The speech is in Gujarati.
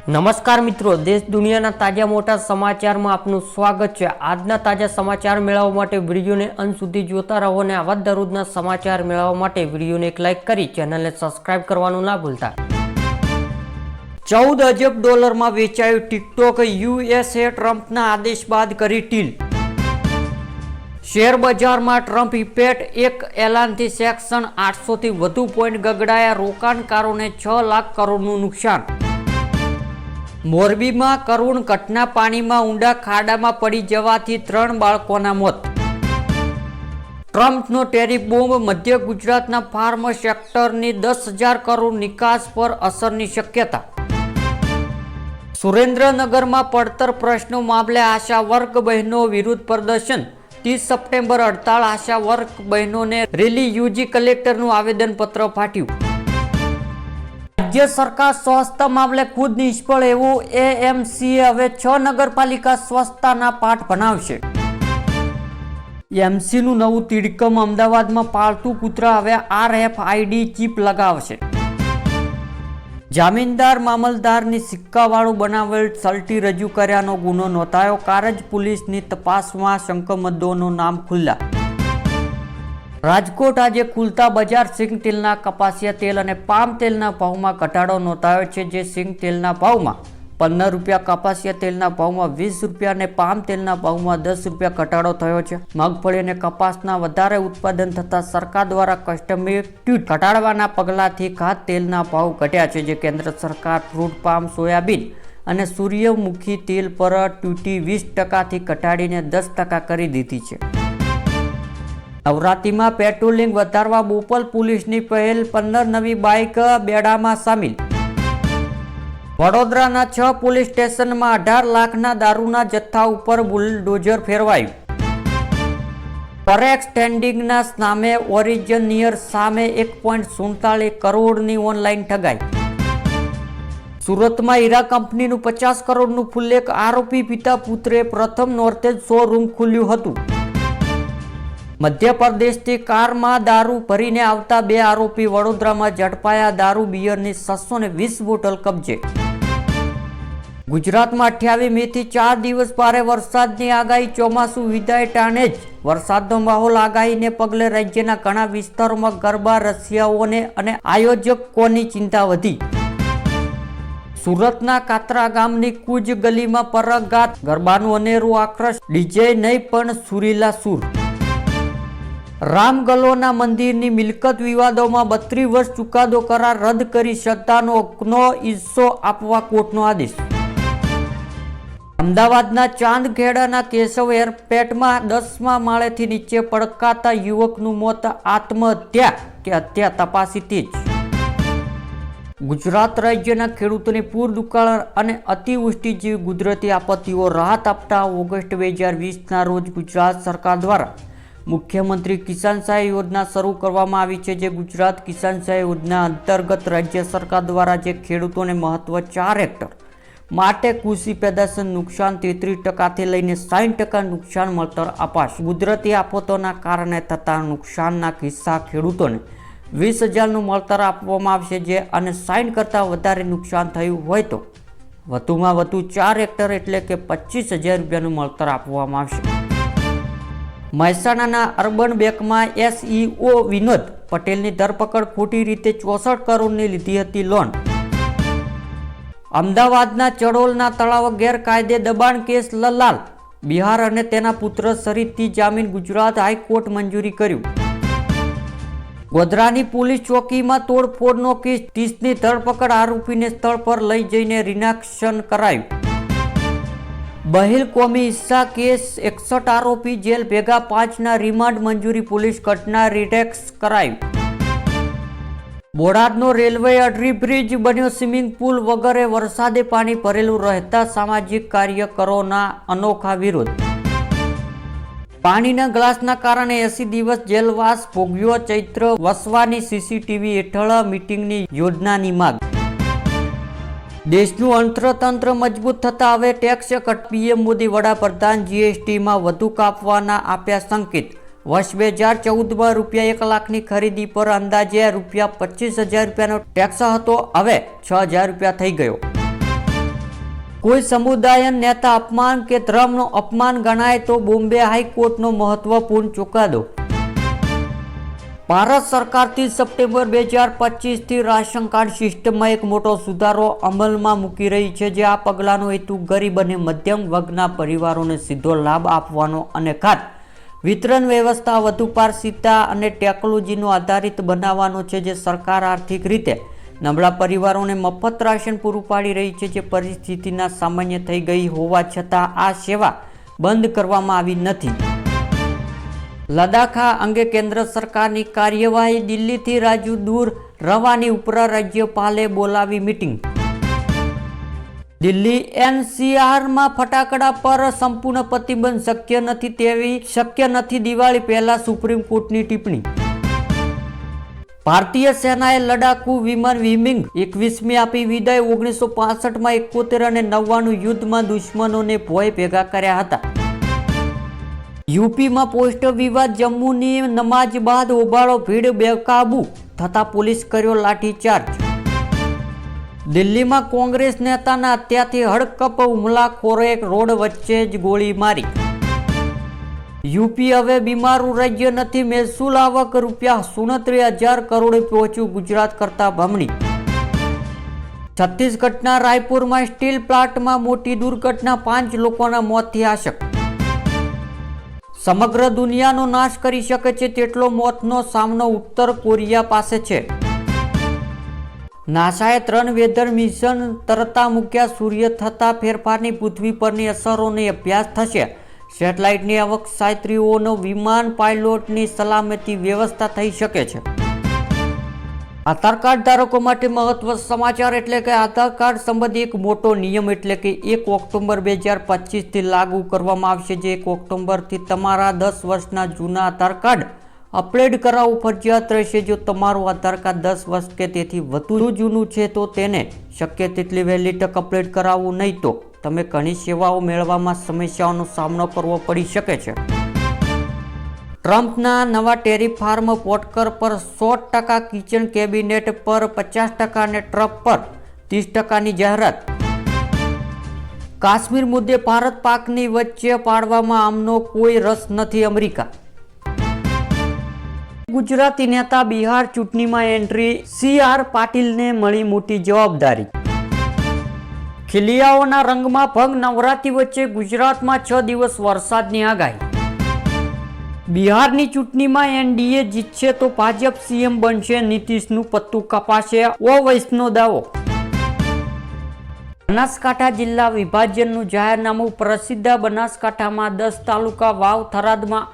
નમસ્કાર મિત્રો, દેશ દુનિયાના તાજા મોટા સમાચારમાં આપનું સ્વાગત છે। આજના તાજા સમાચાર મેળવવા માટે વિડીયોને અંત સુધી જોતા રહો અને આવા દરરોજના સમાચાર મેળવવા માટે વિડીયોને એક લાઇક કરી ચેનલને સબસ્ક્રાઇબ કરવાનું ના ભૂલતા। 14 અજબ ડોલરમાં વેચાયું ટિકટોક, યુએસએ ટ્રમ્પના આદેશ બાદ કરી ઢીલ। શેર બજારમાં ટ્રમ્પ ઇફેક્ટ, એક એલાનથી સેક્શન 800 થી વધુ પોઈન્ટ ગગડાયા, રોકાણકારોને 6 લાખ કરોડનું નુકસાન। મોરબીમાં કરુણ ઘટના, પાણીમાં ઊંડા ખાડામાં પડી જવાથી 3 બાળકોના મોત। ટ્રમ્પનો ટેરિફ બોમ્બ, મધ્ય ગુજરાતના ફાર્મ સેક્ટરની 10,000 કરોડ નિકાસ પર અસરની શક્યતા। સુરેન્દ્રનગરમાં પડતર પ્રશ્નો મામલે આશા વર્ગ બહેનો વિરુદ્ધ પ્રદર્શન, 30 સપ્ટેમ્બર હડતાળ, આશા વર્ગ બહેનોને રેલી યોજી કલેક્ટરનું આવેદનપત્ર ફાટ્યું। રાજ્ય સરકાર સ્વચ્છતા મામલે ખુદ નિષ્ફળ, એવું એએમસીએ હવે 6 નગરપાલિકા સ્વચ્છતાના પાઠ ભણાવશે। એમસીનું નવું તીડકમ, અમદાવાદમાં પાલતુ કૂતરા હવે RFID ચિપ લગાવશે। જામીનદાર મામલતદારની સિક્કાવાળું બનાવેલ સલટી રજૂ કર્યાનો ગુનો નોંધાયો, કારજ પોલીસની તપાસમાં શંકમદોનું નામ ખુલ્લા। રાજકોટ આજે ખુલતા બજાર, સિંગ તેલના, કપાસિયા તેલ અને પામ તેલના ભાવમાં ઘટાડો નોંધાયો છે, જે સિંગ તેલના ભાવમાં 15 રૂપિયા, કપાસિયા તેલના ભાવમાં 20 રૂપિયા અને પામ તેલના ભાવમાં 10 રૂપિયા ઘટાડો થયો છે। મગફળી અને કપાસના વધારે ઉત્પાદન થતાં સરકાર દ્વારા કસ્ટમી ડ્યુટી ઘટાડવાના પગલાંથી ખાદ્ય તેલના ભાવ ઘટ્યા છે, જે કેન્દ્ર સરકાર ફ્રૂટ, પામ, સોયાબીન અને સૂર્યમુખી તેલ પર ડ્યુટી 20%થી ઘટાડીને 10% કરી દીધી છે। નવરાત્રિમાં પેટ્રોલિંગ વધારવા બોપલ પોલીસની પહેલ, 15 નવી બાઇક બેડામાં સામેલ। વડોદરાના 6 પોલીસ સ્ટેશનમાં 18 લાખના દારૂના જથ્થા ઉપર બુલડોઝર ફેરવાયું। ફોરેક્સ ટ્રેડિંગના નામે ઓરિજિનિયર સામે 1.47 કરોડની ઓનલાઈન ઠગાઈ। સુરતમાં હીરા કંપનીનું 50 કરોડનું ફુલ્લેખ, આરોપી પિતા પુત્રે પ્રથમ નોર્તેજ શોરૂમ ખોલ્યું હતું। મધ્યપ્રદેશથી કારમાં દારૂ ભરીને આવતા 2 આરોપી વડોદરામાં ઝડપાયા, દારૂ બિયરની 620 બોટલ કબજે। ગુજરાતમાં 28 મે થી 4 દિવસ ભારે વરસાદની આગાહી, ચોમાસું વિદાય ટાણે જ વરસાદનો માહોલ, આગાહીને પગલે રાજ્યના ઘણા વિસ્તારોમાં ગરબા રસિયાઓને અને આયોજકોની ચિંતા વધી। સુરતના કાતરા ગામની કુજ ગલીમાં પરગાત ગરબાનું અનેરું આકર્ષ, ડીજે નહીં પણ સુરીલા સૂર। રામગલોના મંદિરની મિલકત વિવાદોમાં 32 વર્ષ ચુકાદો કરાર રદ કરી શ્રદ્ધાનો હિસ્સો આપવા કોર્ટનો આદેશ। અમદાવાદના ચાંદખેડાના કેશવ એરપેટમાં 10મા માળેથી નીચે પડકાતા યુવકનું મોત, આત્મહત્યા કે હત્યા તપાસી તેજ। ગુજરાત રાજ્યના ખેડૂતોને પૂર, દુકાળ અને અતિવૃષ્ટિ જેવી કુદરતી આપત્તિઓ રાહત આપતા ઓગસ્ટ 2020ના રોજ ગુજરાત સરકાર દ્વારા મુખ્યમંત્રી કિસાન સહાય યોજના શરૂ કરવામાં આવી છે, જે ગુજરાત કિસાન સહાય યોજના અંતર્ગત રાજ્ય સરકાર દ્વારા જે ખેડૂતોને મહત્વ 4 હેક્ટર માટે કૃષિ પેદાશનું નુકસાન 33%થી લઈને 60% નુકસાન મળતર અપાશે। કુદરતી આફતોના કારણે થતા નુકસાનના કિસ્સા ખેડૂતોને 20,000નું મળતર આપવામાં આવશે, જે અને 60 કરતાં વધારે નુકસાન થયું હોય તો વધુમાં વધુ 4 હેક્ટર એટલે કે 25,000 રૂપિયાનું મળતર આપવામાં આવશે। મહેસાણાના અર્બન બેંકમાં SEO વિનોદ પટેલની ધરપકડ, ખોટી રીતે 64 કરોડની લીધી હતી લોન। અમદાવાદના ચડોલના તળાવ ગેરકાયદે દબાણ કેસ, લલાલ બિહાર અને તેના પુત્ર સહિતથી જામીન, ગુજરાત હાઈકોર્ટ મંજૂરી કર્યું। ગોધરાની પોલીસ ચોકીમાં તોડફોડનો કેસ, 30ની ધરપકડ, આરોપીને સ્થળ પર લઈ જઈને રિનાક્શન કરાયું। બહિલ કોમી હિસ્સા કેસ, 61 આરોપી જેલ ભેગા, 5ના રિમાન્ડ મંજૂરી, પોલીસ ઘટના રિટેક્સ કરાયું। બોટાદનો રેલવે અંડરબ્રિજ બન્યો સ્વિમિંગ પુલ વગેરે, વરસાદે પાણી ભરેલું રહેતા સામાજિક કાર્યકરોના અનોખા વિરોધ। પાણીના ગ્લાસના કારણે 80 દિવસ જેલવાસ ભોગ્યો, ચૈત્ર વસવાની CCTV હેઠળ મીટિંગની યોજનાની માગ। દેશનું અર્થતંત્ર મજબૂત થતા હવે ટેક્સ કટ, પીએમ મોદી વડાપ્રધાન GSTમાં વધુ કાપવાના આપ્યા સંકેત। વર્ષ 2014માં ₹1 લાખની ખરીદી પર અંદાજે ₹25,000 રૂપિયાનો ટેક્સ હતો, હવે ₹6,000 થઈ ગયો। કોઈ સમુદાય નેતા અપમાન કે ધર્મનો અપમાન ગણાય તો બોમ્બે હાઈકોર્ટનો મહત્વપૂર્ણ ચુકાદો. ભારત સરકારથી સપ્ટેમ્બર 2025થી રાશન કાર્ડ સિસ્ટમમાં એક મોટો સુધારો અમલમાં મૂકી રહી છે. જે આ પગલાંનો હેતુ ગરીબ અને મધ્યમ વર્ગના પરિવારોને સીધો લાભ આપવાનો અને ખાદ્ય વિતરણ વ્યવસ્થા વધુ પારદર્શિતા અને ટેકનોલોજીનો આધારિત બનાવવાનો છે. જે સરકાર આર્થિક રીતે નબળા પરિવારોને મફત રાશન પૂરું પાડી રહી છે. જે પરિસ્થિતિના સામાન્ય થઈ ગઈ હોવા છતાં આ સેવા બંધ કરવામાં આવી નથી. લદ્દાખ અંગે કેન્દ્ર સરકારની કાર્યવાહી. દિલ્હીથી રાજ્ય દૂર રવાની ઉપરાજ્યપાલે બોલાવી મીટિંગ. દિલ્હી એનસીઆરમાં ફટાકડા પર સંપૂર્ણ પ્રતિબંધ શક્ય નથી દિવાળી પહેલા સુપ્રીમ કોર્ટની ટિપ્પણી. ભારતીય સેનાએ લડાકુ વિમાન વિમિંગ 21મી આપી વિદાય. 1965માં 71 અને 99 યુદ્ધમાં દુશ્મનોને ભોય ભેગા કર્યા હતા. યુપીમાં પોસ્ટ વિવાદ. જમ્મુની નમાજ બાદ હોબાળો. ભીડ બેકાબુ થતા પોલીસ કર્યો લાઠીચાર્જ. દિલ્હીમાં કોંગ્રેસ નેતાના હત્યાથી હડકંપ. હુમલાખોરે રોડ વચ્ચે જ ગોળી મારી. યુપી હવે બીમારું રાજ્ય નથી. મહેસૂલ આવક ₹67,000 કરોડ પહોંચ્યું. ગુજરાત કરતા બમણી. છત્તીસગઢના રાયપુરમાં સ્ટીલ પ્લાન્ટમાં મોટી દુર્ઘટના. 5 લોકોના મોતથી આશંક. સમગ્ર દુનિયાનો નાશ કરી શકે છે તેટલો મોતનો સામનો ઉત્તર કોરિયા પાસે છે. નાસાએ 3 વેધર મિશન તરતા મૂક્યા. સૂર્ય થતા ફેરફારની પૃથ્વી પરની અસરોનો અભ્યાસ થશે. સેટેલાઇટની અવકાશયાત્રીઓનો વિમાન પાયલોટની સલામતી વ્યવસ્થા થઈ શકે છે. આધાર કાર્ડ ધારકો માટે મહત્વ સમાચાર. એટલે કે આધાર કાર્ડ સંબંધી એક મોટો નિયમ એટલે કે 1 ઓક્ટોબર 2025થી લાગુ કરવામાં આવશે. જે 1 ઓક્ટોબરથી તમારા 10 વર્ષના જૂના આધાર કાર્ડ અપડેટ કરાવવું ફરજિયાત રહેશે. જો તમારું આધાર કાર્ડ 10 વર્ષ કે તેથી વધુ જૂનું છે તો તેને શક્ય તેટલી વહેલી તક અપડેટ કરાવવું, નહીં તો તમે ઘણી સેવાઓ મેળવવામાં સમસ્યાઓનો સામનો કરવો પડી શકે છે. ટ્રમ્પના નવા ટેરિફ ફાર્મ પોટકર પર 100%, કિચન કેબિનેટ પર 50% અને ટ્રમ્પ પર 30%ની જાહેરાત. કાશ્મીર મુદ્દે ભારત પાકની વચ્ચે પાડવામાં આમનો કોઈ રસ નથી. અમેરિકા. ગુજરાતી નેતા બિહાર ચૂંટણીમાં એન્ટ્રી. CR પાટીલને મળી મોટી જવાબદારી. ખિલિયાઓના રંગમાં ભંગ. નવરાત્રી વચ્ચે ગુજરાતમાં 6 દિવસ વરસાદની આગાહી. બિહારની ચૂંટણીમાં એનડીએ જીતશે તો ભાજપ સીએમ બનશે. નીતિશનું પત્તું કપાશે. ઓવૈસીનો દાવો. બનાસકાંઠા જિલ્લા વિભાજનનું જાહેરનામું પ્રસિદ્ધ. બનાસકાંઠામાં 10 તાલુકા. વાવ, થરાદમાં